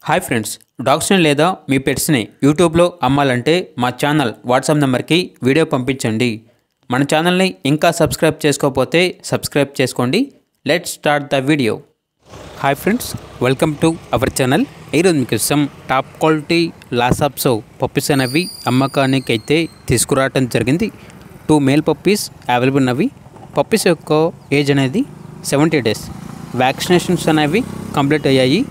Hi friends, డాగ్స్ని లేదా మీ పెట్స్ని యూట్యూబ్లో అమ్మాలంటే మా ఛానల్ వాట్సాప్ నెంబర్కి వీడియో పంపించండి. మన ఛానల్ని ఇంకా సబ్స్క్రైబ్ చేసుకోకపోతే సబ్స్క్రైబ్ చేసుకోండి. Let's start the video. Hi friends, welcome to our channel. ఈరోజు మీకోసం టాప్ క్వాలిటీ లాసాప్సో పప్పీస్ అనేవి అమ్మకానికి అయితే తీసుకురావడం జరిగింది. 2 మేల్ పప్పీస్ అవైలబుల్ ఉన్నవి. పప్పీస్ యొక్క ఏజ్ అనేది 70 days. వ్యాక్సినేషన్స్ అనేవి కంప్లీట్ అయ్యాయి.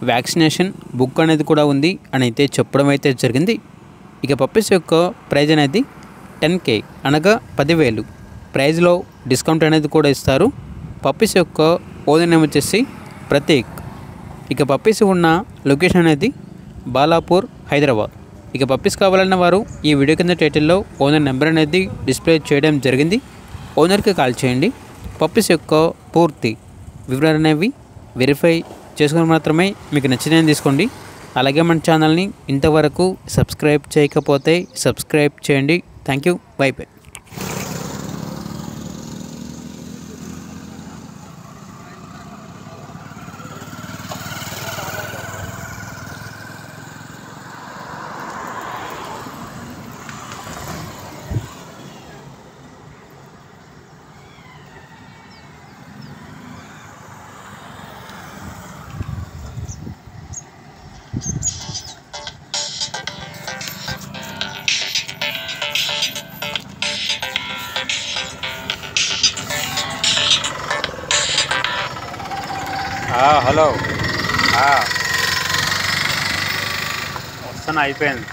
వ్యాక్సినేషన్ బుక్ అనేది కూడా ఉంది అని అయితే చెప్పడం అయితే జరిగింది. ఇక పప్పీస్ యొక్క ప్రైజ్ అనేది 10K అనగా 10,000. ప్రైజ్లో డిస్కౌంట్ అనేది కూడా ఇస్తారు. పప్పీస్ యొక్క ఓనర్ నేమ్ వచ్చేసి ప్రతీక్. ఇక పప్పీస్ ఉన్న లొకేషన్ అనేది బాలాపూర్, హైదరాబాద్. ఇక పప్పీస్ కావాలన్న వారు ఈ వీడియో కింద టైటిల్లో ఓనర్ నెంబర్ అనేది డిస్ప్లే చేయడం జరిగింది. ఓనర్కి కాల్ చేయండి. పప్పీస్ యొక్క పూర్తి వివరాలు అనేవి వెరిఫై చేసుకుని మాత్రమే మీకు నచ్చినవి తీసుకోండి. అలాగే మన ఛానల్ని ఇంతవరకు సబ్స్క్రైబ్ చేయకపోతే సబ్స్క్రైబ్ చేయండి. Thank you. By by. Hello వస్తున్నా, అయిపోయింది.